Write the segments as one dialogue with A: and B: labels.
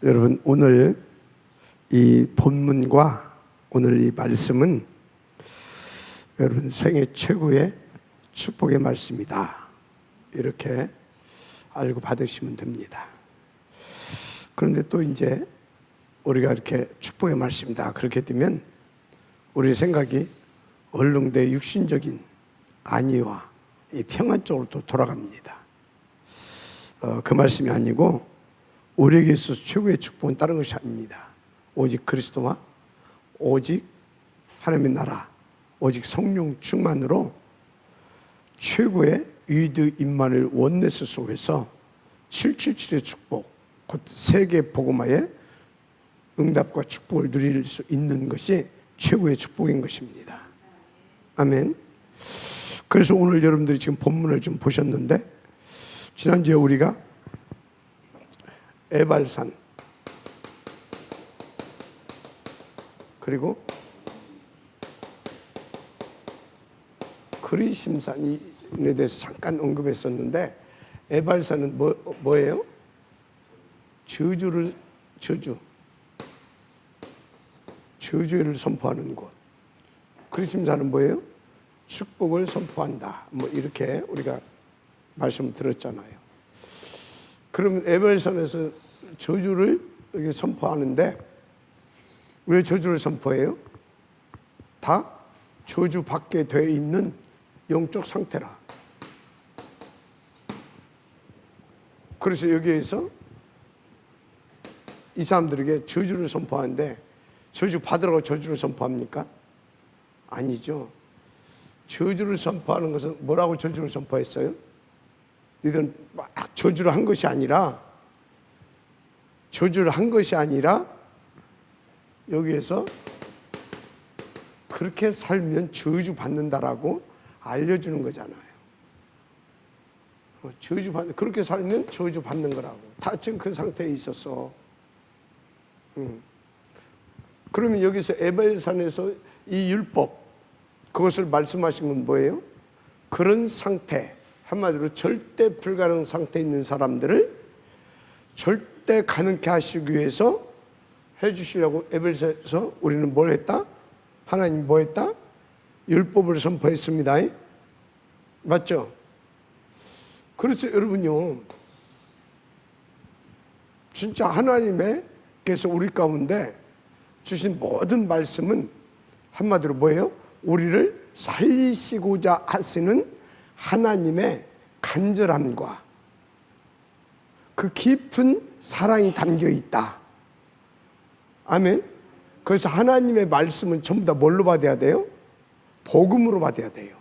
A: 여러분, 오늘 이 본문과 오늘 이 말씀은 여러분 생애 최고의 축복의 말씀이다, 이렇게 알고 받으시면 됩니다. 그런데 또 이제 우리가 이렇게 축복의 말씀이다 그렇게 되면 우리 생각이 얼른 내 육신적인 안위와 이 평안 쪽으로 또 돌아갑니다. 그 말씀이 아니고 우리에게 있어서 최고의 축복은 다른 것이 아닙니다. 오직 그리스도와 오직 하나님의 나라, 오직 성령 충만으로 최고의 위드 임마누엘 원네스 속에서 777의 축복, 곧 세계 복음화의 응답과 축복을 누릴 수 있는 것이 최고의 축복인 것입니다. 아멘. 그래서 오늘 여러분들이 지금 본문을 좀 보셨는데, 지난주에 우리가 에발산 그리고 그리심산에 대해서 잠깐 언급했었는데, 에발산은 뭐예요? 저주를 선포하는 곳. 그리심산은 뭐예요? 축복을 선포한다, 이렇게 우리가 말씀을 들었잖아요. 그러면 에발산에서 저주를 이렇게 선포하는데, 왜 저주를 선포해요? 다 저주받게 되어 있는 영적 상태라. 그래서 여기에서 이 사람들에게 저주를 선포하는데, 저주 받으라고 저주를 선포합니까? 아니죠. 저주를 선포하는 것은 뭐라고 저주를 선포했어요? 이건 막 저주를 한 것이 아니라, 여기에서 그렇게 살면 저주 받는다라고 알려주는 거잖아요. 그렇게 살면 저주 받는 거라고. 다 지금 그 상태에 있었어. 그러면 여기서 에발산에서 이 율법, 그것을 말씀하신 건 뭐예요? 그런 상태, 한마디로 절대 불가능 상태에 있는 사람들을 절대 가능케 하시기 위해서 해주시려고 에발산에서 우리는 뭘 했다? 하나님 뭐 했다? 율법을 선포했습니다. 맞죠? 그래서 여러분요, 진짜 하나님께서 우리 가운데 주신 모든 말씀은 한마디로 뭐예요? 우리를 살리시고자 하시는 하나님의 간절함과 그 깊은 사랑이 담겨 있다. 아멘. 그래서 하나님의 말씀은 전부 다 뭘로 받아야 돼요? 복음으로 받아야 돼요.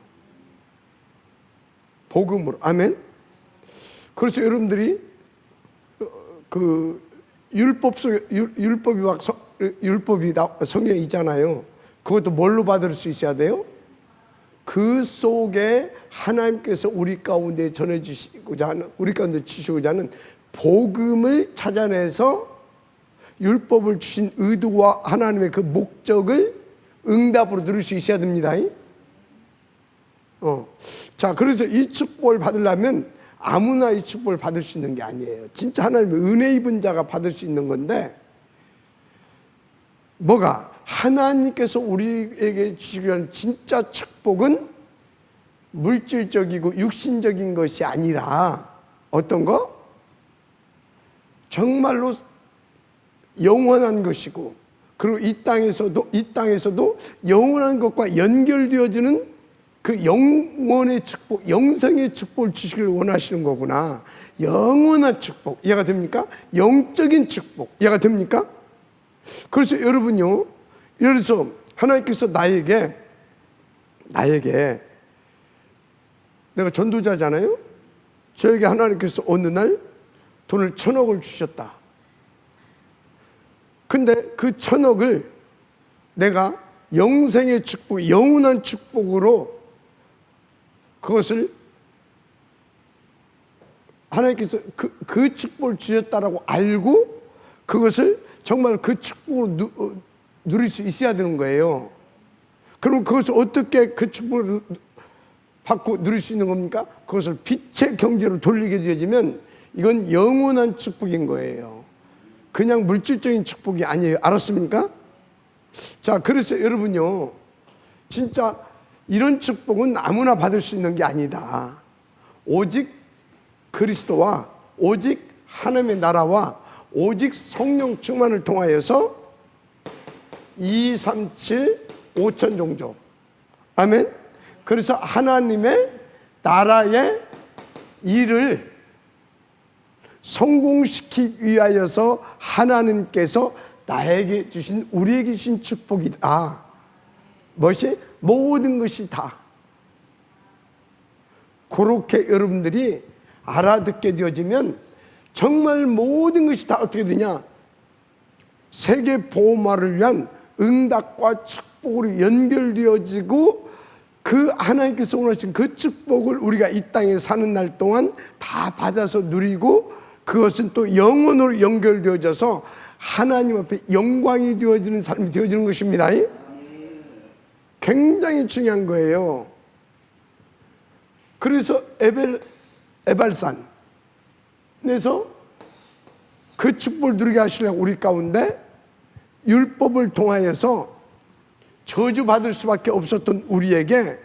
A: 복음으로. 아멘. 그래서 여러분들이 그 율법이 성경에 있잖아요. 그것도 뭘로 받을 수 있어야 돼요? 그 속에 하나님께서 우리 가운데 전해주시고자 하는, 우리 가운데 주시고자 하는 복음을 찾아내서 율법을 주신 의도와 하나님의 그 목적을 응답으로 누릴 수 있어야 됩니다. 자, 그래서 이 축복을 받으려면 아무나 이 축복을 받을 수 있는 게 아니에요. 진짜 하나님의 은혜 입은 자가 받을 수 있는 건데, 뭐가? 하나님께서 우리에게 주시기 위한 진짜 축복은 물질적이고 육신적인 것이 아니라 어떤 거? 정말로 영원한 것이고, 그리고 이 땅에서도 영원한 것과 연결되어지는 그 영원의 축복, 영생의 축복을 주시길 원하시는 거구나. 영원한 축복, 이해가 됩니까? 영적인 축복, 이해가 됩니까? 그래서 여러분요, 예를 들어서 하나님께서 나에게 내가 전도자잖아요. 저에게 하나님께서 어느 날 돈을 1,000억을 주셨다. 근데 그 1,000억을 내가 영생의 축복, 영원한 축복으로 그것을 하나님께서 그 축복을 주셨다라고 알고 그것을 정말 그 축복으로 누릴 수 있어야 되는 거예요. 그럼 그것을 어떻게 그 축복을 받고 누릴 수 있는 겁니까? 그것을 빛의 경제로 돌리게 되어지면 이건 영원한 축복인 거예요. 그냥 물질적인 축복이 아니에요. 알았습니까? 자, 그래서 여러분요, 진짜 이런 축복은 아무나 받을 수 있는 게 아니다. 오직 그리스도와 오직 하나님의 나라와 오직 성령 충만을 통하여서 2, 3, 7, 5천 종족. 아멘. 그래서 하나님의 나라의 일을 성공시키기 위하여서 하나님께서 나에게 주신, 우리에게 주신 축복이다. 무엇이? 모든 것이 다. 그렇게 여러분들이 알아듣게 되어지면 정말 모든 것이 다 어떻게 되냐? 세계 보호마를 위한 응답과 축복으로 연결되어지고 그 하나님께서 원하신 그 축복을 우리가 이 땅에 사는 날 동안 다 받아서 누리고 그것은 또 영원으로 연결되어져서 하나님 앞에 영광이 되어지는 삶이 되어지는 것입니다. 굉장히 중요한 거예요. 그래서 에발산에서 그 축복을 누리게 하시려고 우리 가운데 율법을 통하여서 저주받을 수밖에 없었던 우리에게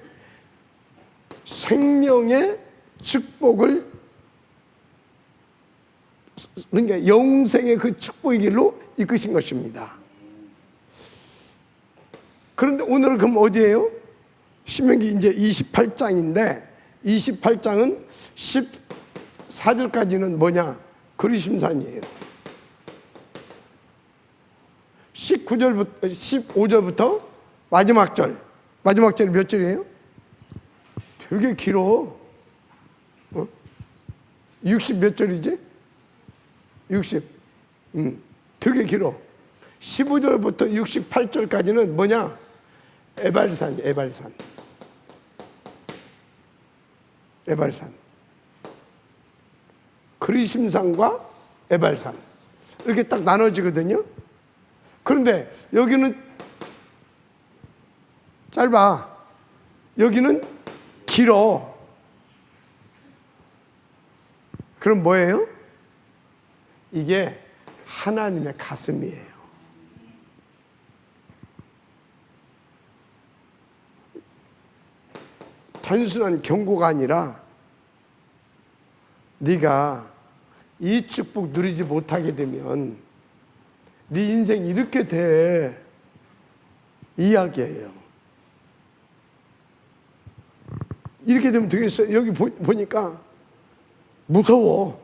A: 생명의 축복을, 그러니까 영생의 그 축복의 길로 이끄신 것입니다. 그런데 오늘은 그럼 어디예요? 신명기 이제 28장인데 28장은 14절까지는 뭐냐? 그리심산이에요. 19절부터 15절부터 마지막 절이 몇 절이에요? 되게 길어. 60 몇 절이지? 60. 되게 길어. 15절부터 68절까지는 뭐냐? 에발산. 그리심산과 에발산. 이렇게 딱 나눠지거든요. 그런데 여기는 짧아. 여기는 길어. 그럼 뭐예요? 이게 하나님의 가슴이에요. 단순한 경고가 아니라 네가 이 축복 누리지 못하게 되면 네 인생 이렇게 돼 이야기예요. 이렇게 되면 되겠어요? 여기 보니까 무서워.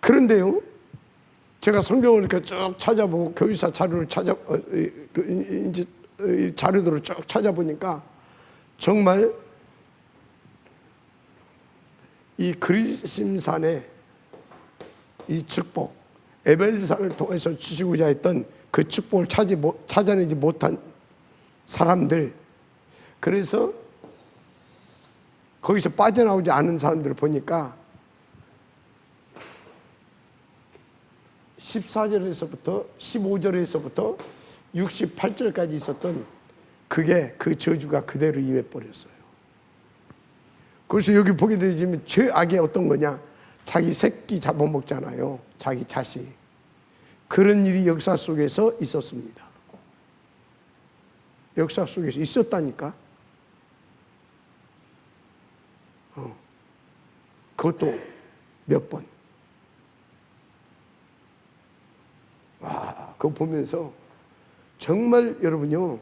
A: 그런데요, 제가 성경을 이렇게 쭉 찾아보고 교회사 자료를 자료들을 쭉 찾아보니까 정말 이 그리심산의 이 축복, 에벨산을 통해서 주시고자 했던 그 축복을 찾아내지 못한 사람들, 그래서 거기서 빠져나오지 않은 사람들을 보니까 14절에서부터 15절에서부터 68절까지 있었던 그게 그 저주가 그대로 임해버렸어요. 그래서 여기 보게 되면 죄악이 어떤 거냐? 자기 새끼 잡아먹잖아요. 자기 자식. 그런 일이 역사 속에서 있었습니다. 역사 속에서 있었다니까. 그것도 몇 번. 와, 그거 보면서 정말 여러분요,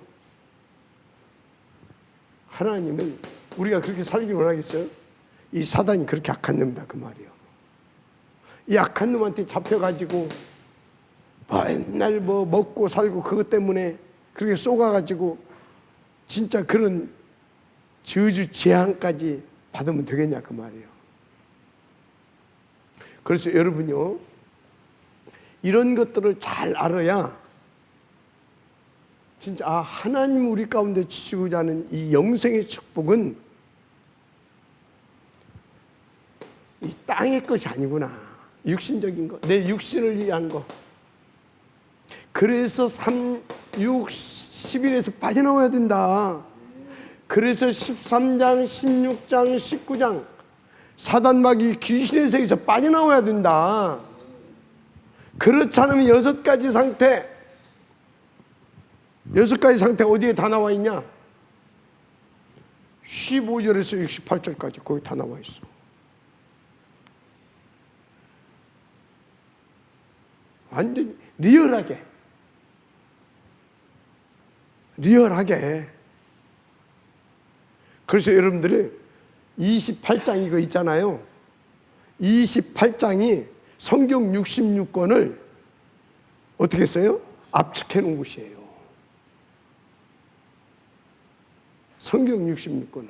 A: 하나님은 우리가 그렇게 살기를 원하겠어요? 이 사단이 그렇게 악한 놈이다 그 말이에요. 이 악한 놈한테 잡혀가지고 맨날 뭐 먹고 살고 그것 때문에 그렇게 쏘가가지고 진짜 그런 저주 재앙까지 받으면 되겠냐 그 말이에요. 그래서 여러분요, 이런 것들을 잘 알아야 진짜 하나님 우리 가운데 주시고자 하는 이 영생의 축복은 이 땅의 것이 아니구나. 육신적인 거, 내 육신을 위한 거. 그래서 3, 6, 11에서 빠져나와야 된다. 그래서 13장, 16장, 19장 사단마귀 귀신의 세계에서 빠져나와야 된다. 그렇지 않으면 6가지 상태, 6가지 상태가 어디에 다 나와 있냐? 15절에서 68절까지 거기 다 나와 있어. 완전히 리얼하게. 그래서 여러분들이 28장 이거 있잖아요. 28장이 성경 66권을 어떻게 했어요? 압축해 놓은 곳이에요. 성경 66권을.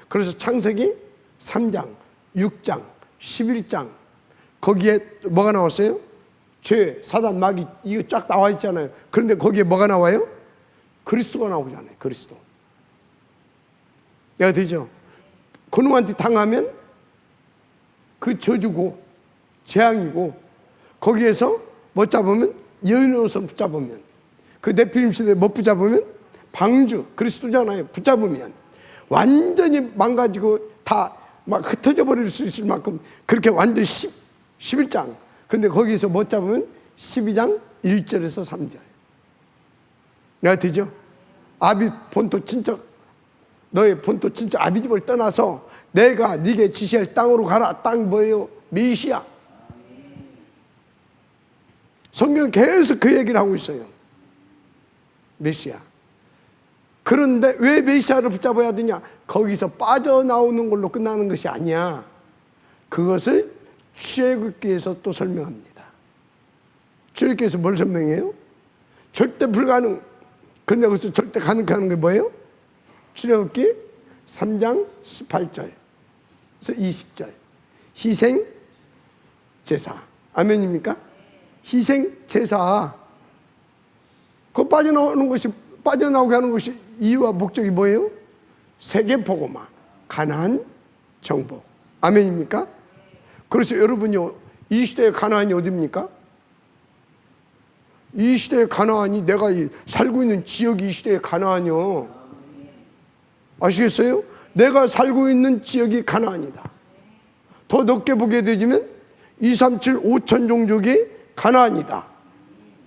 A: 그래서 창세기 3장, 6장, 11장 거기에 뭐가 나왔어요? 죄, 사단, 마귀 이거 쫙 나와 있잖아요. 그런데 거기에 뭐가 나와요? 그리스도가 나오잖아요. 그리스도. 내가 되죠? 그놈한테 당하면 그 저주고 재앙이고, 거기에서 못 잡으면 여인으로서 붙잡으면, 그 네피림 시대에 못 붙잡으면 방주 그리스도잖아요. 붙잡으면 완전히 망가지고 다 막 흩어져 버릴 수 있을 만큼 그렇게 완전 11장. 그런데 거기에서 못 잡으면 12장 1절에서 3절. 내가 되죠? 아비 본토 친척, 너의 본토 친척 아비 집을 떠나서 내가 네게 지시할 땅으로 가라. 땅 뭐예요? 메시아. 성경은 계속 그 얘기를 하고 있어요. 메시아. 그런데 왜 메시아를 붙잡아야 되냐? 거기서 빠져나오는 걸로 끝나는 것이 아니야. 그것을 출애굽기에서 또 설명합니다. 출애굽기에서 뭘 설명해요? 절대 불가능. 그런데 거기서 절대 가능하는 게 뭐예요? 출애굽기 3장 18절에서 20절. 희생 제사. 아멘입니까? 희생 제사. 그 빠져나오게 하는 것이 이유와 목적이 뭐예요? 세계 복음화, 가나안 정복. 아멘입니까? 그래서 여러분요, 이 시대의 가나안이 어디입니까? 이 시대의 가나안이, 내가 살고 있는 지역이 이 시대의 가나안이요. 아시겠어요? 내가 살고 있는 지역이 가나안이다. 더 넓게 보게 되면 237 5천 종족이 가나안이다.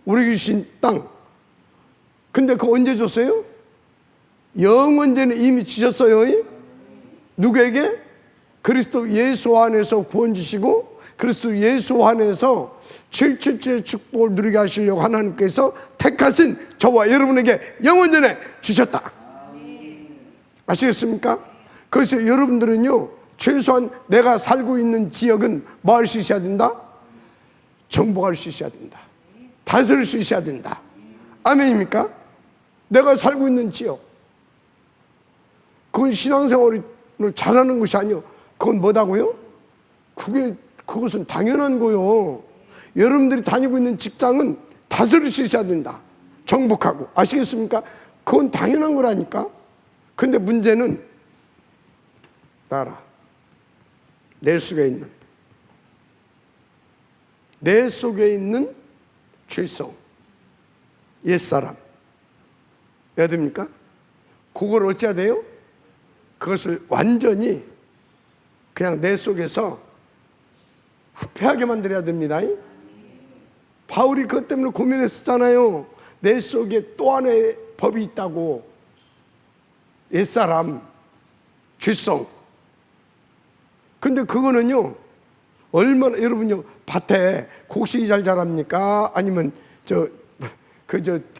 A: 우리 주신 땅. 근데 그거 언제 줬어요? 영원전에 이미 주셨어요. 누구에게? 그리스도 예수 안에서 구원 주시고 그리스도 예수 안에서 777의 축복을 누리게 하시려고 하나님께서 택하신 저와 여러분에게 영원전에 주셨다. 아시겠습니까? 그래서 여러분들은요, 최소한 내가 살고 있는 지역은 뭐 할 수 있어야 된다? 정복할 수 있어야 된다. 다스릴 수 있어야 된다. 아멘입니까? 내가 살고 있는 지역, 그건 신앙생활을 잘하는 것이 아니요. 그건 뭐다고요? 그것은 당연한 거요. 여러분들이 다니고 있는 직장은 다스릴 수 있어야 된다. 정복하고. 아시겠습니까? 그건 당연한 거라니까. 근데 문제는 따라 내 속에 있는 죄성, 옛사람. 해야 됩니까? 그걸 어찌해야 돼요? 그것을 완전히 그냥 내 속에서 후패하게 만들어야 됩니다. 바울이 그것 때문에 고민했었잖아요. 내 속에 또 하나의 법이 있다고. 옛사람, 죄성. 근데 그거는요, 얼마나, 여러분요, 밭에 곡식이 잘 자랍니까? 아니면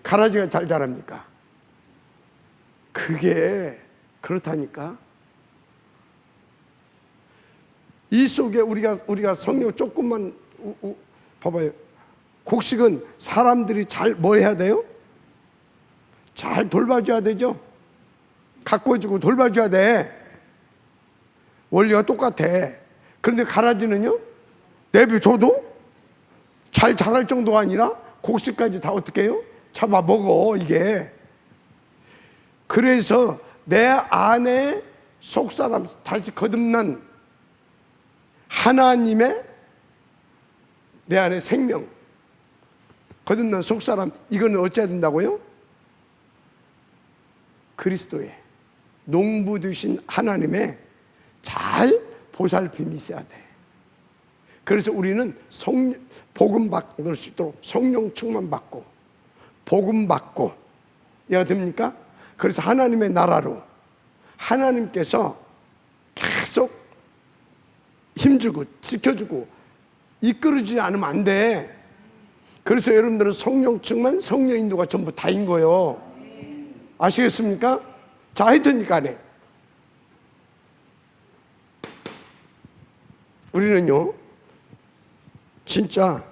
A: 가라지가 잘 자랍니까? 그게 그렇다니까. 이 속에 우리가 성령 조금만 봐봐요. 곡식은 사람들이 잘 뭐 해야 돼요? 잘 돌봐줘야 되죠. 가꿔주고 돌봐줘야 돼. 원리가 똑같아. 그런데 가라지는요, 내비둬도 잘 자랄 정도가 아니라 곡식까지 다 어떻게 해요? 잡아먹어, 이게. 그래서 내 안에 속사람, 다시 거듭난 하나님의 내 안에 생명, 거듭난 속사람, 이거는 어찌해야 된다고요? 그리스도의 농부 되신 하나님의 잘 보살핌이 있어야 돼. 그래서 우리는 복음 받을 수 있도록 성령 충만 받고 복음 받고, 이해가 됩니까? 그래서 하나님의 나라로 하나님께서 계속 힘주고 지켜주고 이끌어주지 않으면 안 돼. 그래서 여러분들은 성령 충만, 성령 인도가 전부 다인 거예요. 아시겠습니까? 자, 하여튼 간에 우리는요 진짜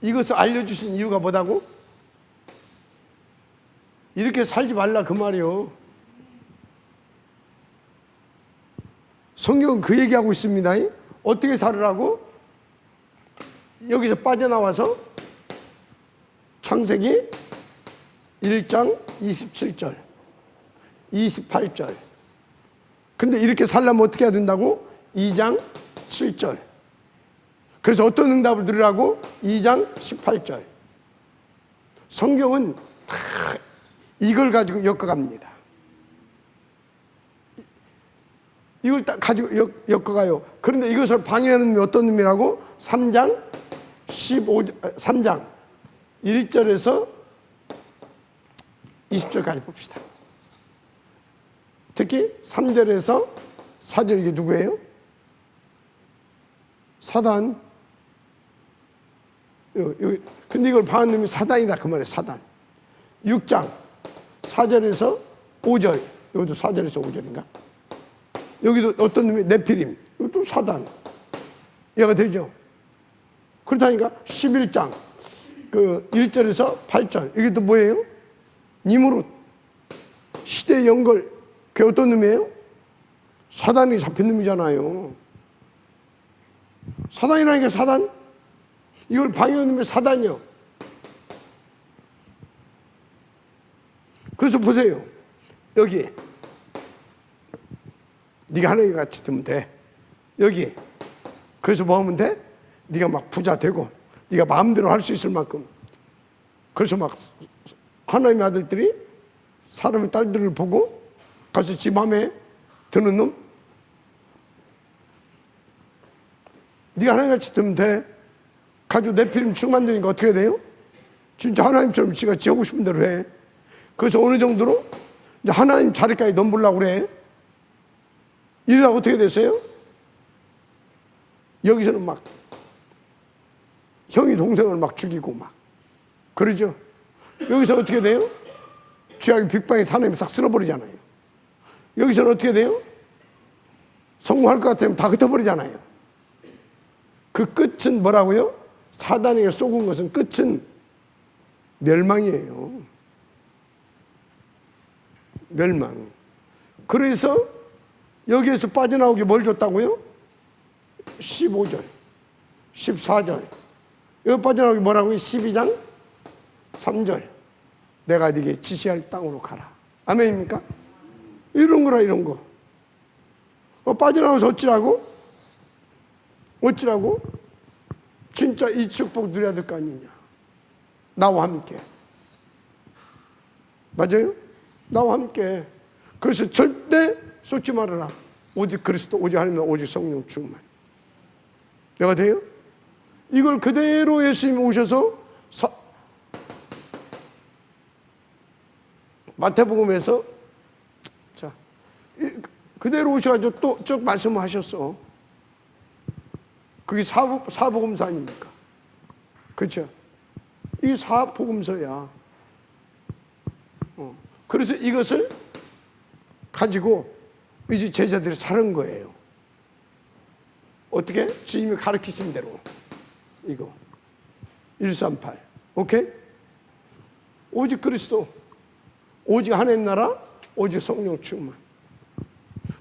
A: 이것을 알려주신 이유가 뭐다고? 이렇게 살지 말라 그 말이요. 성경은 그 얘기하고 있습니다. 어떻게 살으라고? 여기서 빠져나와서 창세기 1장 27절 28절. 근데 이렇게 살려면 어떻게 해야 된다고? 2장 7절. 그래서 어떤 응답을 들으라고? 2장 18절. 성경은 다 이걸 가지고 엮어갑니다. 이걸 딱 가지고 엮어가요. 그런데 이것을 방해하는 놈이 어떤 놈이라고? 3장 1절에서 20절까지 봅시다. 특히 3절에서 4절, 이게 누구예요? 사단. 근데 이걸 방한 놈이 사단이다 그 말이에요. 사단. 6장 4절에서 5절, 이것도 4절에서 5절인가? 여기도 어떤 놈이 네피림, 이것도 사단. 이해가 되죠? 그렇다니까 11장 그 1절에서 8절, 이게 또 뭐예요? 니무롯, 시대 연결. 그게 어떤 놈이에요? 사단이 잡힌 놈이잖아요. 사단이라니까 사단. 이걸 방해하는 놈이 사단이요. 그래서 보세요. 여기 네가 하나님 같이 되면 돼. 여기 그래서 뭐 하면 돼? 네가 막 부자 되고 네가 마음대로 할 수 있을 만큼. 그래서 막 하나님의 아들들이 사람의 딸들을 보고 가서 지 마음에 드는 놈, 네가 하나님 같이 되면 돼. 가지고 네피림 충만되니까 어떻게 돼요? 진짜 하나님처럼 지가 지하고 싶은 대로 해. 그래서 어느 정도로 이제 하나님 자리까지 넘보려고 그래. 이러다가 어떻게 됐어요? 여기서는 막 형이 동생을 막 죽이고 막 그러죠. 여기서 어떻게 돼요? 죄악의 빅방에 사람이 싹 쓸어버리잖아요. 여기서는 어떻게 돼요? 성공할 것 같으면 다 흩어버리잖아요. 그 끝은 뭐라고요? 사단에게 쏘은 것은 끝은 멸망이에요. 멸망. 그래서 여기에서 빠져나오기 뭘 줬다고요? 15절 14절. 여기 빠져나오기 뭐라고요? 12장 3절. 내가 네게 지시할 땅으로 가라. 아멘입니까? 이런 거라, 이런 거. 빠져나와서 어찌라고? 어찌라고? 진짜 이 축복 누려야 될 거 아니냐. 나와 함께. 맞아요? 나와 함께. 그래서 절대 쏟지 말아라. 오직 그리스도, 오직 하나님, 오직 성령 충만. 내가 돼요? 이걸 그대로 예수님이 오셔서 마태복음에서 자 그대로 오셔가지고 또 쭉 말씀을 하셨어. 그게 사복음서 아닙니까? 그렇죠? 이게 사복음서야. 그래서 이것을 가지고 이제 제자들이 사는 거예요. 어떻게? 주님이 가르치신 대로. 이거 138. 오케이? 오직 그리스도, 오직 하나님 나라, 오직 성령 충만.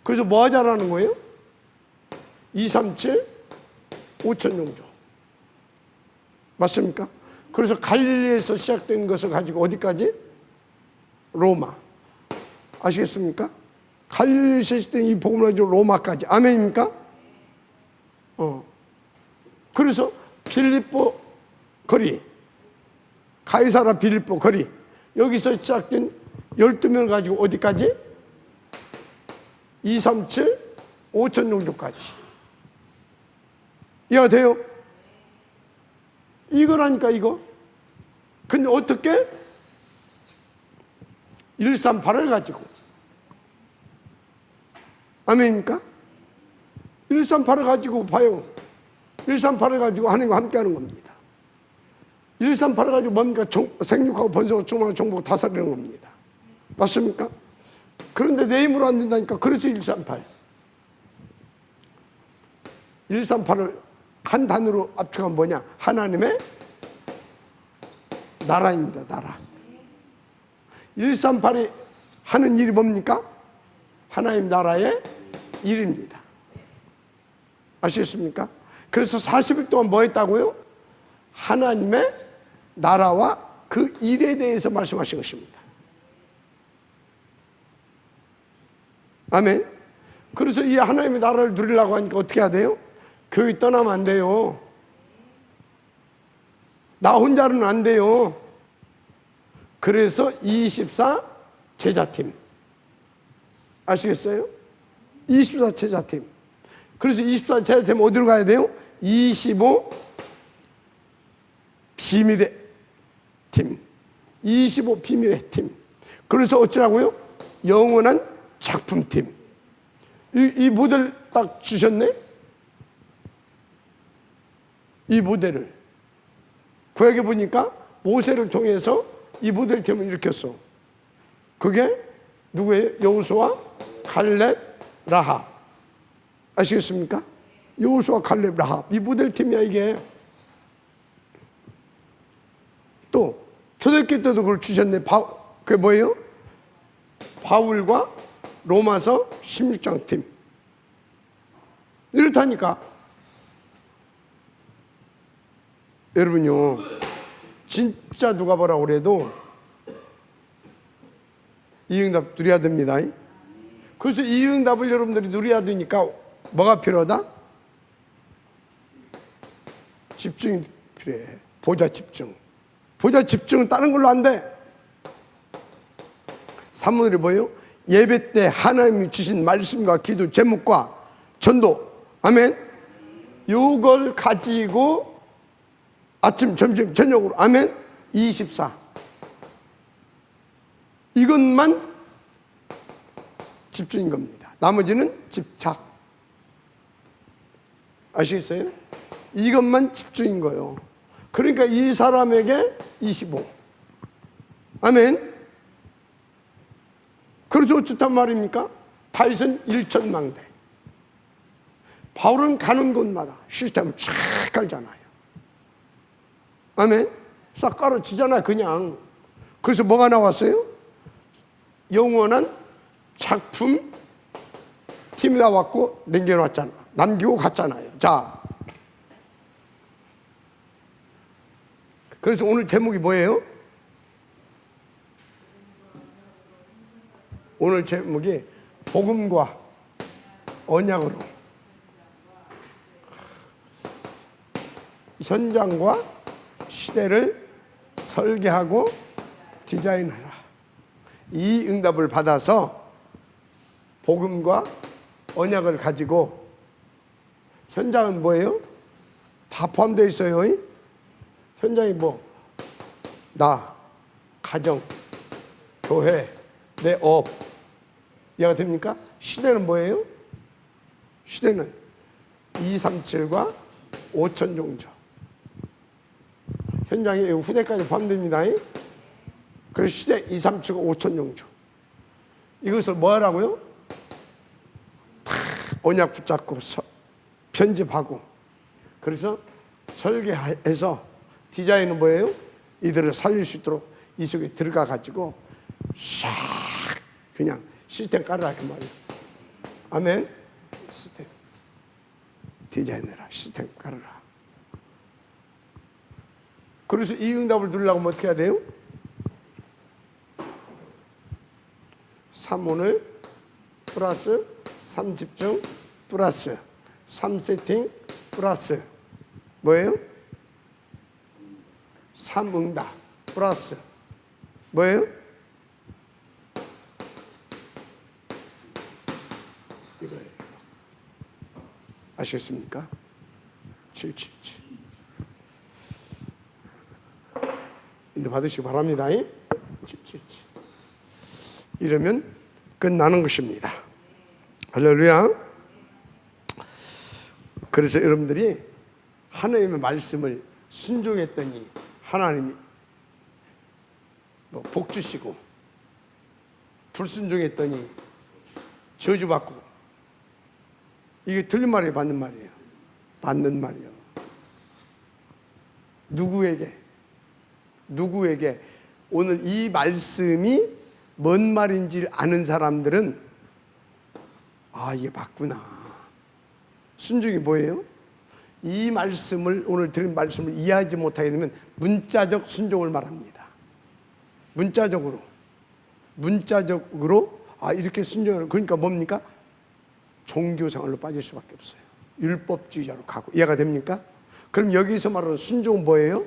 A: 그래서 뭐 하자라는 거예요? 237 5천 용조. 맞습니까? 그래서 갈릴리에서 시작된 것을 가지고 어디까지? 로마. 아시겠습니까? 갈릴리에서 시작된 이 복음을 가지고 로마까지. 아멘입니까? 그래서 빌립보 거리, 가이사라 빌립보 거리, 여기서 시작된 12명을 가지고 어디까지? 237 5천 종족까지. 이해가 돼요? 이거라니까 이거. 근데 어떻게 138을 가지고, 아멘입니까? 138을 가지고 봐요. 138을 가지고 하나님과 함께 하는 겁니다. 138을 가지고 뭡니까? 생육하고 번성하고 충만하고 정복하고 다스리는 겁니다. 맞습니까? 그런데 내 힘으로 안 된다니까. 그래서 138. 138을 한 단어로 압축하면 뭐냐? 하나님의 나라입니다. 나라. 138이 하는 일이 뭡니까? 하나님 나라의 일입니다. 아시겠습니까? 그래서 40일 동안 뭐 했다고요? 하나님의 나라와 그 일에 대해서 말씀하신 것입니다. 아멘. 그래서 이 하나님의 나라를 누리려고 하니까 어떻게 해야 돼요? 교회 떠나면 안 돼요. 나 혼자는 안 돼요. 그래서 24 제자팀. 아시겠어요? 24 제자팀. 그래서 24 제자팀 어디로 가야 돼요? 25 비밀의 팀. 25 비밀의 팀. 그래서 어쩌라고요? 영원한 작품팀. 이 모델 딱 주셨네? 이 모델을. 구약에 보니까 모세를 통해서 이 모델팀을 일으켰어. 그게 누구예요? 여호수아, 갈렙, 라합. 아시겠습니까? 여호수아, 갈렙, 라합. 이 모델팀이야 이게. 또 초대교회 때도 그걸 주셨네. 그게 뭐예요? 바울과 로마서 16장 팀. 이렇다니까. 여러분요, 진짜 누가 뭐라고 그래도 이 응답 누려야 됩니다. 그래서 이 응답을 여러분들이 누려야 되니까 뭐가 필요하다? 집중이 필요해. 보좌 집중. 보좌 집중은 다른 걸로 안 돼. 사문들이 뭐예요? 예배 때 하나님이 주신 말씀과 기도 제목과 전도, 아멘. 요걸 가지고 아침, 점심, 저녁으로, 아멘. 24. 이것만 집중인 겁니다. 나머지는 집착. 아시겠어요? 이것만 집중인 거예요. 그러니까 이 사람에게 25. 아멘. 그래서 어쨌단 말입니까? 다윗은 1천망대. 바울은 가는 곳마다 시스템을 쫙 깔잖아요. 아멘. 싹 깔아지잖아요 그냥. 그래서 뭐가 나왔어요? 영원한 작품 팀이 나왔고 남겨놨잖아. 남기고 갔잖아요. 자, 그래서 오늘 제목이 뭐예요? 오늘 제목이 복음과 언약으로 현장과 시대를 설계하고 디자인하라. 이 응답을 받아서 복음과 언약을 가지고, 현장은 뭐예요? 다 포함되어 있어요. 현장이 뭐? 나, 가정, 교회, 내 업. 이해가 됩니까? 시대는 뭐예요? 시대는 237과 5천 종족. 현장이 후대까지 포함됩니다. 그래서 시대 237과 5천 종족. 이것을 뭐 하라고요? 다 언약 붙잡고 편집하고, 그래서 설계해서 디자인은 뭐예요? 이들을 살릴 수 있도록 이 속에 들어가 가지고 싹 그냥 시스템 깔아라 그 말이에요. 아멘. 시스템 디자인해라. 시스템 깔아라. 그래서 이 응답을 누리려고 하면 어떻게 해야 돼요? 3오늘 플러스 3집중 플러스 3세팅 플러스 뭐예요? 3응답 플러스 뭐예요? 이거예요. 아시겠습니까? 777 인도 받으시기 바랍니다. 777 이러면 끝나는 것입니다. 할렐루야. 그래서 여러분들이 하나님의 말씀을 순종했더니 하나님이 복 주시고, 불순종했더니 저주받고, 이게 틀린 말이에요, 맞는 말이에요? 맞는 말이에요. 누구에게 오늘 이 말씀이 뭔 말인지 아는 사람들은 아, 이게 맞구나. 순종이 뭐예요? 이 말씀을, 오늘 들은 말씀을 이해하지 못하게 되면 문자적 순종을 말합니다. 문자적으로 아, 이렇게 순종을, 그러니까 뭡니까? 종교생활로 빠질 수밖에 없어요. 율법주의자로 가고. 이해가 됩니까? 그럼 여기서 말하는 순종은 뭐예요?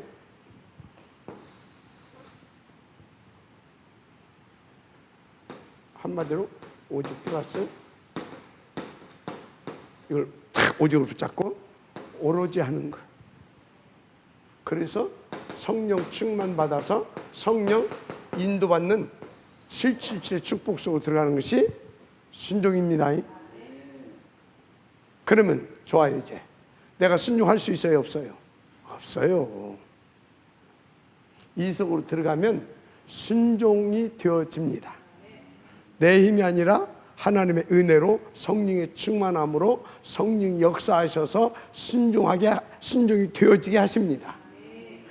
A: 한마디로 오직 플러스 이걸 탁 오직으로 붙잡고 오로지 하는 거. 그래서 성령 충만 받아서 성령 인도받는 777의 축복 속으로 들어가는 것이 순종입니다. 그러면 좋아요. 이제 내가 순종할 수 있어요, 없어요? 없어요. 이 속으로 들어가면 순종이 되어집니다. 내 힘이 아니라 하나님의 은혜로, 성령의 충만함으로 성령이 역사하셔서 순종이 되어지게 하십니다.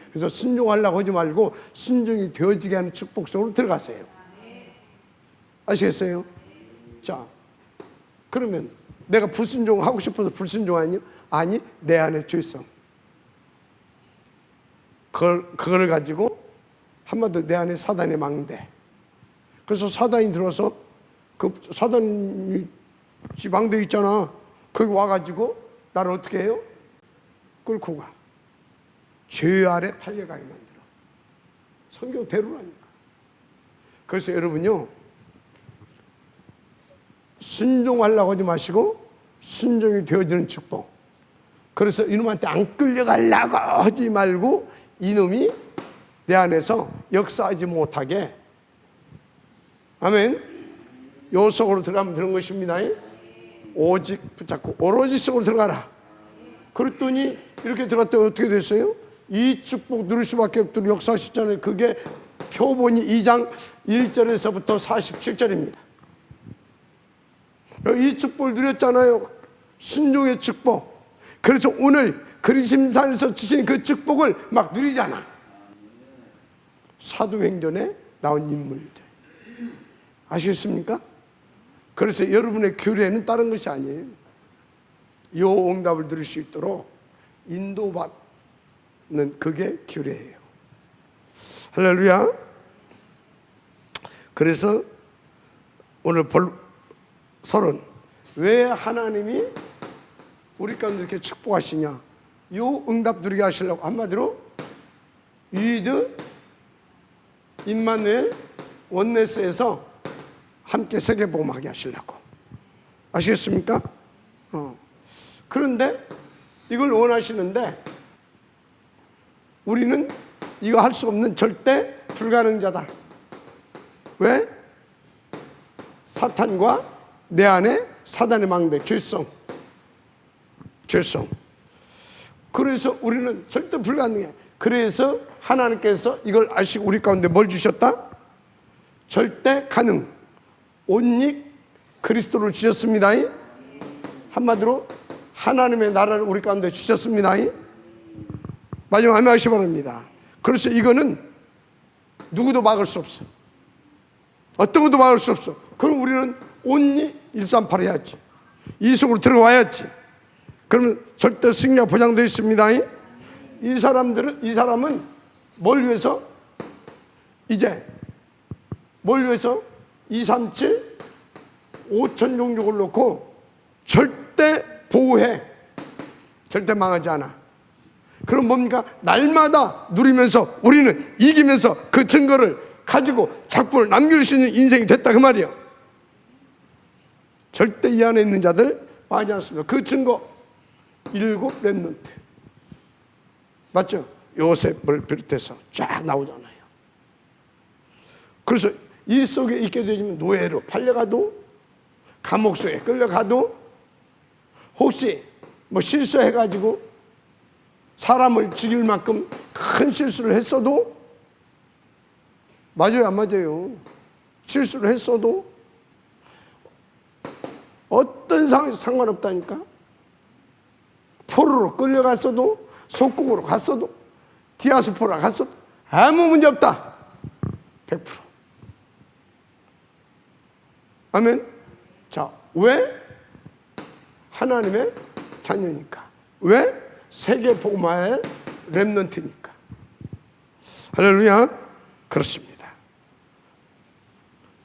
A: 그래서 순종하려고 하지 말고 순종이 되어지게 하는 축복 속으로 들어가세요. 아시겠어요? 자, 그러면 내가 불순종하고 싶어서 불순종하니? 아니, 내 안에 죄성, 그걸 가지고 한마디로 내 안에 사단의 망대. 그래서 사단이 들어서, 그 사단이 망대 있잖아, 거기 와가지고 나를 어떻게 해요? 끌고 가. 죄 아래 팔려가게 만들어. 성경대로라니까. 그래서 여러분요, 순종하려고 하지 마시고 순종이 되어지는 축복. 그래서 이놈한테 안 끌려가려고 하지 말고 이놈이 내 안에서 역사하지 못하게, 아멘, 요 속으로 들어가면 되는 것입니다. 오직 붙잡고 오로지 속으로 들어가라. 그랬더니 이렇게 들어갔더니 어떻게 됐어요? 이 축복 누릴 수밖에 없도록 역사하셨잖아요. 그게 표본이 2장 1절에서부터 47절입니다. 이 축복을 누렸잖아요. 순종의 축복. 그래서 오늘 그리심산에서 주신 그 축복을 막 누리잖아. 사도행전에 나온 인물들 아시겠습니까? 그래서 여러분의 교례는 다른 것이 아니에요. 이 응답을 누릴 수 있도록 인도받는 그게 교례예요. 할렐루야. 그래서 오늘 서론, 왜 하나님이 우리 가운데 이렇게 축복하시냐? 이 응답 누리게 하시려고, 한마디로 이드 임마누엘 원네스에서 함께 세계복음하게 하시려고. 아시겠습니까? 그런데 이걸 원하시는데 우리는 이거 할 수 없는 절대 불가능자다. 왜? 사탄과 내 안에 사단의 망대, 죄성. 그래서 우리는 절대 불가능해. 그래서 하나님께서 이걸 아시고 우리 가운데 뭘 주셨다? 절대 가능, 온익 그리스도를 주셨습니다. 한마디로 하나님의 나라를 우리 가운데 주셨습니다. 마지막 아멘 하시기 바랍니다. 그래서 이거는 누구도 막을 수 없어. 어떤 것도 막을 수 없어. 그럼 우리는 온리 138 해야지. 이 속으로 들어와야지. 그러면 절대 승리가 보장되어 있습니다. 이 사람은 뭘 위해서? 이제 뭘 위해서? 237 5천 종족을 놓고 절대 보호해. 절대 망하지 않아. 그럼 뭡니까? 날마다 누리면서 우리는 이기면서 그 증거를 가지고 작품을 남길 수 있는 인생이 됐다, 그 말이에요. 절대 이 안에 있는 자들 망하지 않습니다. 그 증거 일곱 렘넌트. 맞죠? 요셉을 비롯해서 쫙 나오잖아요. 그래서 이 속에 있게 되면 노예로 팔려가도, 감옥 속에 끌려가도, 혹시 뭐 실수해가지고 사람을 죽일 만큼 큰 실수를 했어도, 맞아요 안 맞아요? 실수를 했어도 어떤 상황에서 상관없다니까. 포로로 끌려갔어도, 속국으로 갔어도, 디아스포라 갔어도 아무 문제 없다. 100%. 아멘. 자, 왜? 하나님의 자녀니까. 왜? 세계 복음화의 렘넌트니까. 할렐루야. 그렇습니다.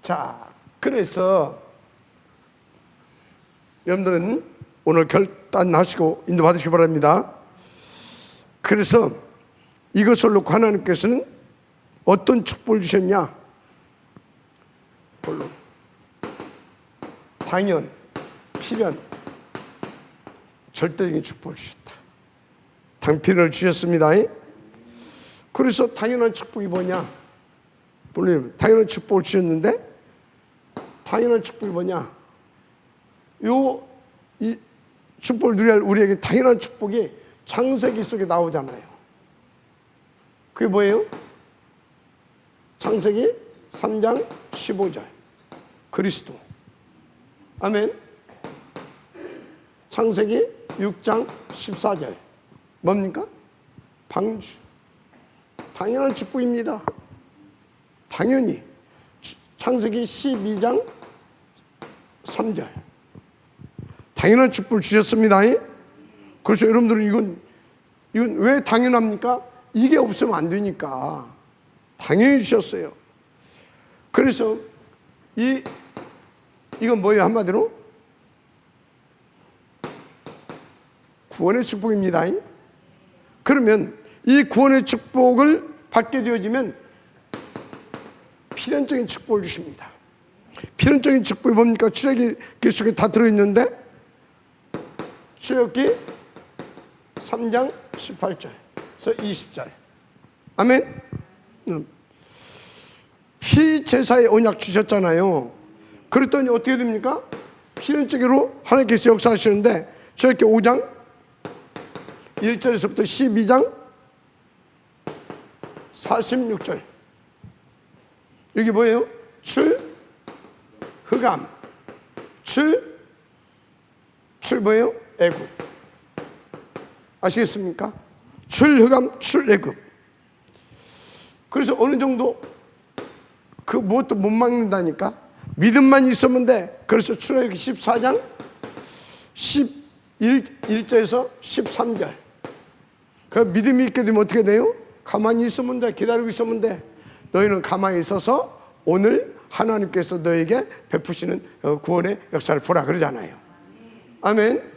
A: 자, 그래서 여러분들은 오늘 결단하시고 인도받으시기 바랍니다. 그래서 이것을 놓고 하나님께서는 어떤 축복을 주셨냐? 본론, 당연, 필연, 절대적인 축복을 주셨다. 당필을 주셨습니다. 그래서 당연한 축복이 뭐냐? 본론, 당연한 축복을 주셨는데, 당연한 축복이 뭐냐? 이 축복을 누려야 할 우리에게 당연한 축복이 창세기 속에 나오잖아요. 그게 뭐예요? 창세기 3장 15절. 그리스도. 아멘. 창세기 6장 14절. 뭡니까? 방주. 당연한 축복입니다. 당연히. 창세기 12장 3절. 당연한 축복을 주셨습니다. 그래서 여러분들은 이건 왜 당연합니까? 이게 없으면 안 되니까 당연히 주셨어요. 그래서 이건 뭐예요? 한마디로 구원의 축복입니다. 그러면 이 구원의 축복을 받게 되어지면 필연적인 축복을 주십니다. 필연적인 축복이 뭡니까? 출애굽기 속에 다 들어있는데, 출애굽기 3장 18절에서 20절. 아멘. 피제사의 언약 주셨잖아요. 그랬더니 어떻게 됩니까? 필연적으로 하나님께서 역사하시는데, 출애굽기 5장 1절에서부터 12장 46절. 여기 뭐예요? 흑암. 뭐예요? 애굽. 아시겠습니까? 흑암, 애굽. 그래서 어느 정도 그 무엇도 못 막는다니까. 믿음만 있으면 돼. 그래서 출애굽기 14장 11절에서 13절. 그 믿음이 있게 되면 어떻게 돼요? 가만히 있으면 돼. 기다리고 있으면 돼. 너희는 가만히 있어서 오늘 하나님께서 너에게 베푸시는 구원의 역사를 보라 그러잖아요. 아멘.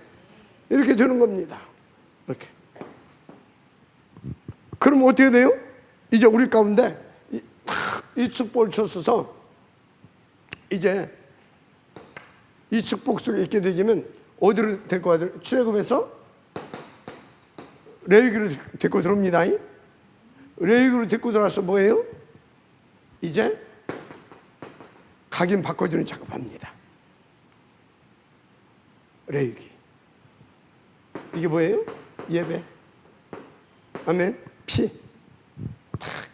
A: 이렇게 되는 겁니다. 이렇게. 그럼 어떻게 돼요? 이제 우리 가운데 이 축복을 주셔서 이제 이 축복 속에 있게 되면 어디로 데리고 와야 돼요? 출애굽에서 레위기로 데리고 들어옵니다. 레위기로 데리고 들어와서 뭐예요? 이제 각인 바꿔주는 작업합니다. 레위기. 이게 뭐예요? 예배. 아멘. 피.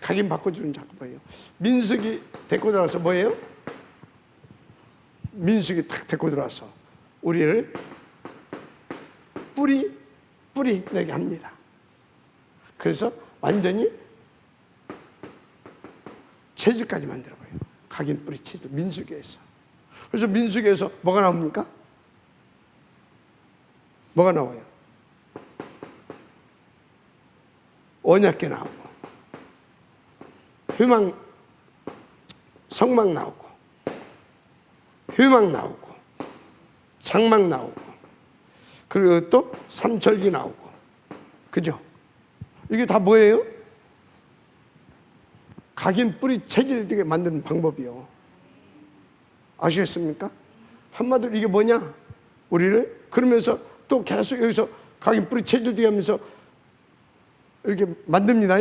A: 각인 바꿔주는 작업이에요. 민수기 데리고 들어와서 뭐예요? 민수기 탁 데리고 들어와서 우리를 뿌리 내게 합니다. 그래서 완전히 체질까지 만들어봐요. 각인 뿌리 체질. 민수기에서. 그래서 민수기에서 뭐가 나옵니까? 뭐가 나와요? 언약궤 나오고, 성막 나오고, 회막 나오고, 장막 나오고, 그리고 또 삼절기 나오고. 그죠? 이게 다 뭐예요? 각인 뿌리 체질 되게 만드는 방법이요. 아시겠습니까? 한마디로 이게 뭐냐? 우리를 그러면서 또 계속 여기서 각인 뿌리 체질되게 하면서 이렇게 만듭니다.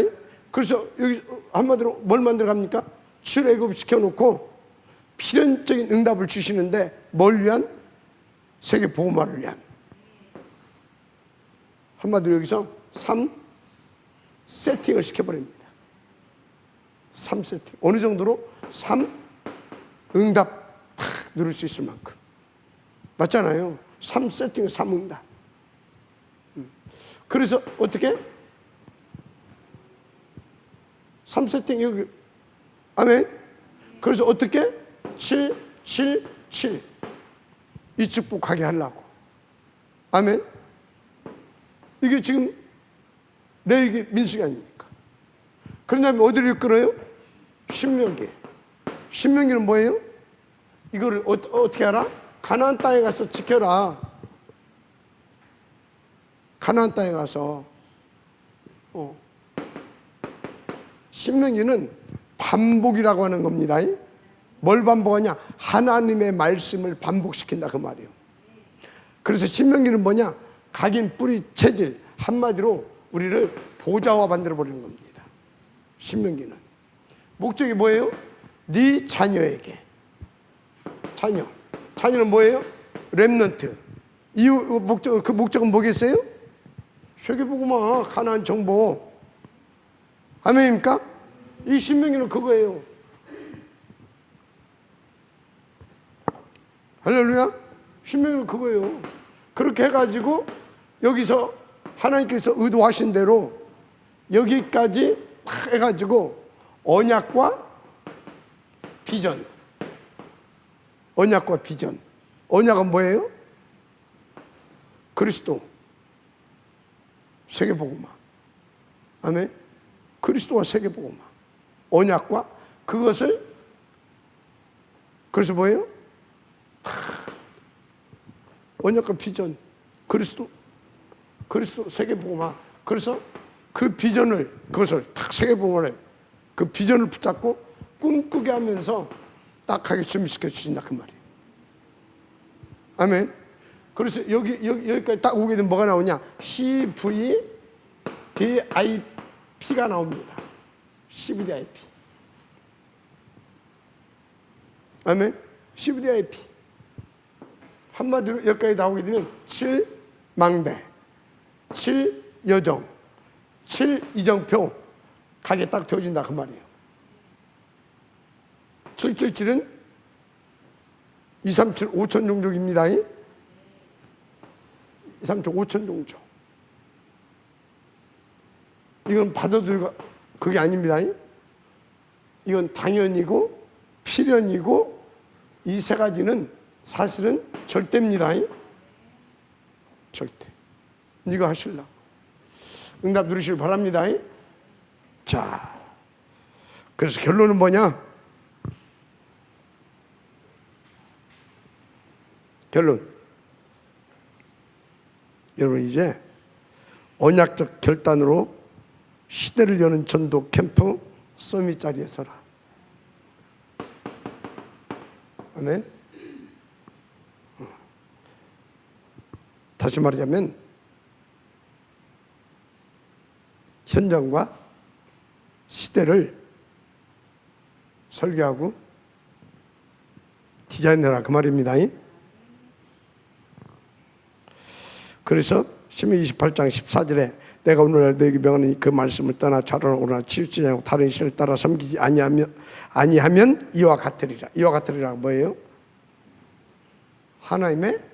A: 그래서 여기 한마디로 뭘 만들어 갑니까? 출애굽 시켜놓고 필연적인 응답을 주시는데 뭘 위한? 세계 복음화를 위한. 한마디로 여기서 3세팅을 시켜버립니다. 3세팅. 어느 정도로? 3응답 탁 누릴 수 있을 만큼. 맞잖아요. 3세팅, 3응답. 그래서 어떻게? 3세팅 여기. 아멘. 그래서 어떻게? 7, 7, 7. 이 축복하게 하려고. 아멘. 이게 지금 레위기 민수기 아닙니까? 그런 다음에 어디를 이끌어요? 신명기. 신명기는 뭐예요? 이거를 어떻게 알아? 가나안 땅에 가서 지켜라. 가나안 땅에 가서. 신명기는 반복이라고 하는 겁니다. 뭘 반복하냐? 하나님의 말씀을 반복시킨다 그 말이에요. 그래서 신명기는 뭐냐? 각인 뿌리 체질, 한마디로 우리를 보좌화 만들어 버리는 겁니다. 신명기는 목적이 뭐예요? 네 자녀에게. 자녀는 뭐예요? 렘넌트. 이유 목적, 그 목적은 뭐겠어요? 세계복음화, 가나안 정보. 아멘입니까? 이 신명기는 그거예요. 할렐루야. 신명기는 그거예요. 그렇게 해가지고 여기서 하나님께서 의도하신 대로 여기까지 탁 해가지고 언약과 비전. 언약과 비전. 언약은 뭐예요? 그리스도. 세계복음화. 아멘. 그리스도와 세계복음화. 언약과 그것을, 그래서 뭐예요? 언약과 비전. 그리스도 세계복음화. 그래서 그 비전을, 그것을 딱 세계복음화를, 그 비전을 붙잡고 꿈꾸게 하면서 딱 하게 준비시켜 주신다 그 말이에요. 아멘. 그래서 여기까지 딱 오게 되면 뭐가 나오냐? CVDIP가 나옵니다. CVDIP. 아멘. CVDIP. 한마디로 여기까지 나오게 되면 7망대, 7여정, 7이정표 가게 딱 되어진다 그 말이에요. 777은 237 5천 종족입니다. 237 5천 종족. 이건 받아도 그게 아닙니다. 이건 당연이고 필연이고 이 세 가지는 사실은 절대입니다. 절대. 이거 하실라. 응답 누리시길 바랍니다. 자, 그래서 결론은 뭐냐? 결론. 여러분 이제 언약적 결단으로 시대를 여는 전도 캠프 서밋 자리에 서라. 아멘. 다시 말하자면 현장과 시대를 설계하고 디자인해라 그 말입니다. 그래서 신명기 28장 14절에 내가 오늘날 너에게 명하는 그 말씀을 떠나 좌로나 우로나 치우치지 않고 다른 신을 따라 섬기지 아니하면 이와 같으리라. 이와 같으리라 뭐예요? 하나님의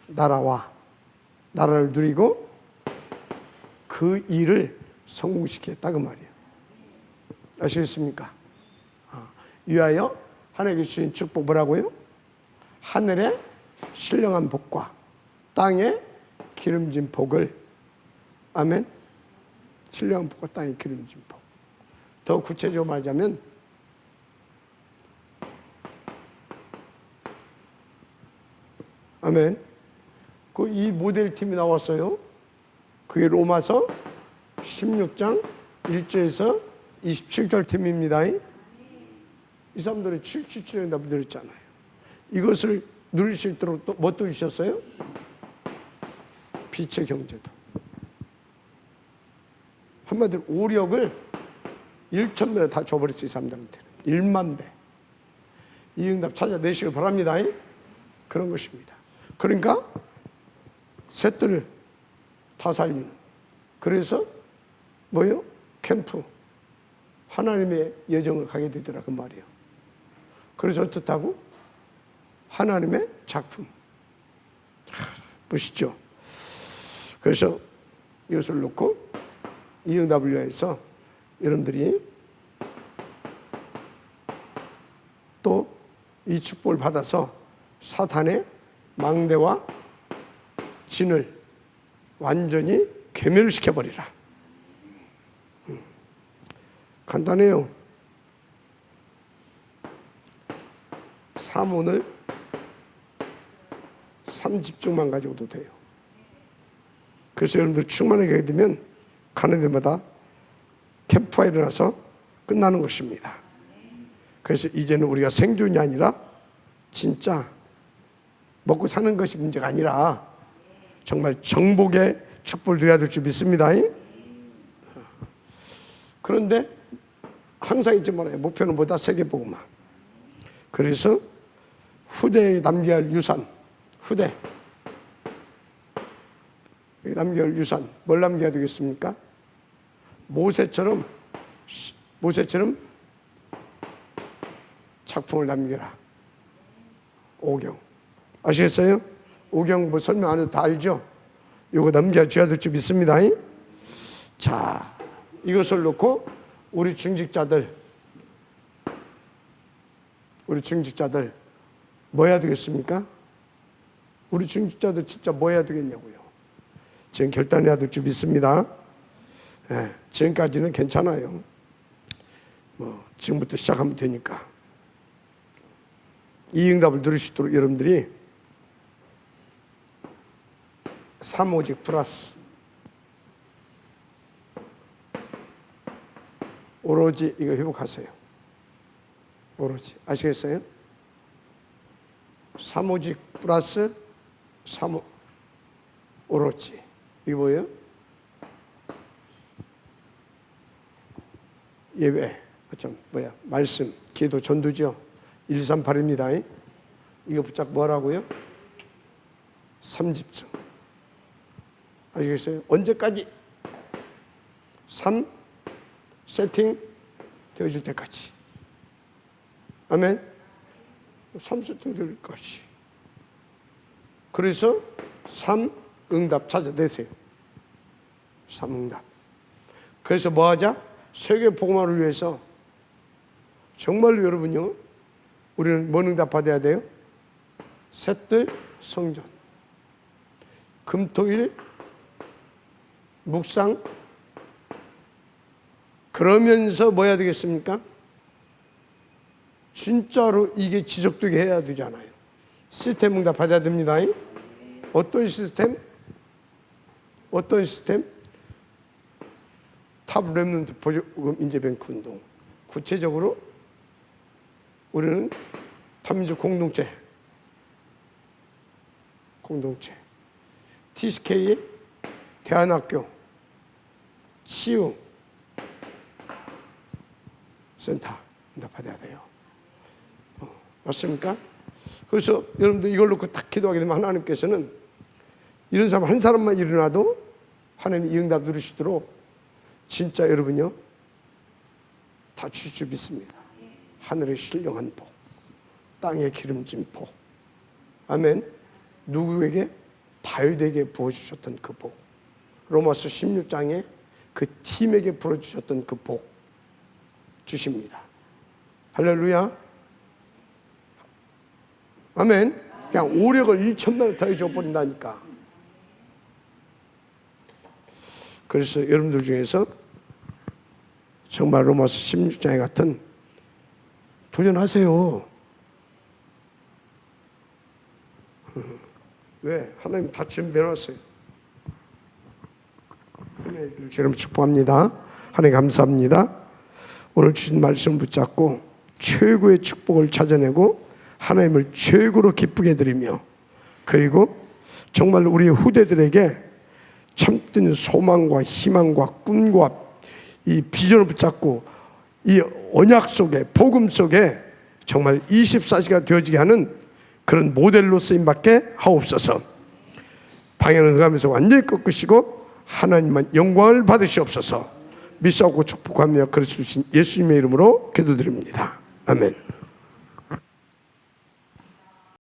A: 나라와 나라를 누리고 그 일을 성공시키겠다 그 말이에요. 아시겠습니까? 위하여 하나님께 주신 축복 뭐라고요? 하늘의 신령한 복과 땅의 기름진 복을. 아멘. 신령한 복과 땅의 기름진 복. 더 구체적으로 말하자면 아멘. 그 이 모델팀이 나왔어요. 그게 로마서 16장 1절에서 27절 팀입니다. 이 사람들은 777에 답을 드렸잖아요. 이것을 누릴 수 있도록 또 뭐 또 주셨어요? 빛의 경제도. 한마디로 오력을 1,000배로 다 줘버렸어요. 이 사람들한테 1만 배. 이 응답 찾아내시길 바랍니다. 그런 것입니다. 그러니까 셋들을 다 살리는. 그래서 뭐요? 캠프. 하나님의 여정을 가게 되더라 그 말이에요. 그래서 어떻다고? 하나님의 작품. 보시죠. 그래서 이것을 놓고 이 응답을 위해서 여러분들이 또 이 축복을 받아서 사탄의 망대와 진을 완전히 괴멸시켜버리라. 간단해요. 사문을 3집중만 가지고도 돼요. 그래서 여러분들 충만하게 되면 가는 데마다 캠프가 일어나서 끝나는 것입니다. 그래서 이제는 우리가 생존이 아니라 진짜 먹고 사는 것이 문제가 아니라 정말 정복의 축복을 누려야 될 줄 믿습니다. 그런데 항상 잊지 말아요. 목표는 뭐다? 세계복음화. 그래서 후대에 남겨야 할 유산, 후대 남겨야 할 유산, 뭘 남겨야 되겠습니까? 모세처럼 작품을 남겨라. 오경 아시겠어요? 오경 뭐 설명 안 해도 다 알죠? 이거 남겨줘야 될 줄 믿습니다. 자, 이것을 놓고 우리 중직자들 뭐 해야 되겠습니까? 우리 중직자들 진짜 뭐 해야 되겠냐고요. 지금 결단해야 될 줄 믿습니다. 지금까지는 괜찮아요. 뭐 지금부터 시작하면 되니까. 이 응답을 누릴 수 있도록 여러분들이 3오직 플러스 오로지 이거 회복하세요. 오로지 아시겠어요? 3오직 플러스 3 오로지 이게 뭐예요? 예배 말씀, 기도, 전도죠. 138입니다. 이거 붙잡고 뭐라고요? 3집중. 아시겠어요? 언제까지? 3 세팅 되어질 때까지. 아멘. 3 세팅 될 때까지. 그래서 3 응답 찾아내세요. 3 응답. 그래서 뭐 하자? 세계 복음화를 위해서 정말로 여러분요, 우리는 뭔 응답 받아야 돼요? 셋들 성전, 금토일 묵상. 그러면서 뭐 해야 되겠습니까? 진짜로 이게 지속되게 해야 되잖아요. 시스템 응답 받아야 됩니다. 어떤 시스템? 탑 렘넌트 보조금 인재뱅크 운동. 구체적으로 우리는 탑민족 공동체 TCK 대안학교 치유 센터 응답받아야 돼요. 맞습니까? 그래서 여러분들 이걸 놓고 딱 기도하게 되면 하나님께서는 이런 사람 한 사람만 일어나도 하나님 이 응답 누리시도록 진짜 여러분요 다 주실 줄 믿습니다. 하늘의 신령한 복, 땅의 기름진 복. 아멘. 누구에게? 다윗에게 부어주셨던 그 복. 로마서 16장에 그 팀에게 부어주셨던 그 복 주십니다. 할렐루야. 아멘. 그냥 오력을 1,000배로 더해줘 버린다니까. 그래서 여러분들 중에서 정말 로마서 16장에 같은 도전하세요. 왜? 하나님 다 준비해놨어요. 하나님 주님 축복합니다. 하나님 감사합니다. 오늘 주신 말씀 붙잡고 최고의 축복을 찾아내고 하나님을 최고로 기쁘게 드리며, 그리고 정말 우리 후대들에게 어떤 소망과 희망과 꿈과 이 비전을 붙잡고 이 언약 속에, 복음 속에 정말 24시간 되어지게 하는 그런 모델로 쓰임받게 하옵소서. 방향을 응하면서 완전히 꺾으시고 하나님만 영광을 받으시옵소서. 믿사옵고 축복하며 그리스도 예수님의 이름으로 기도드립니다. 아멘.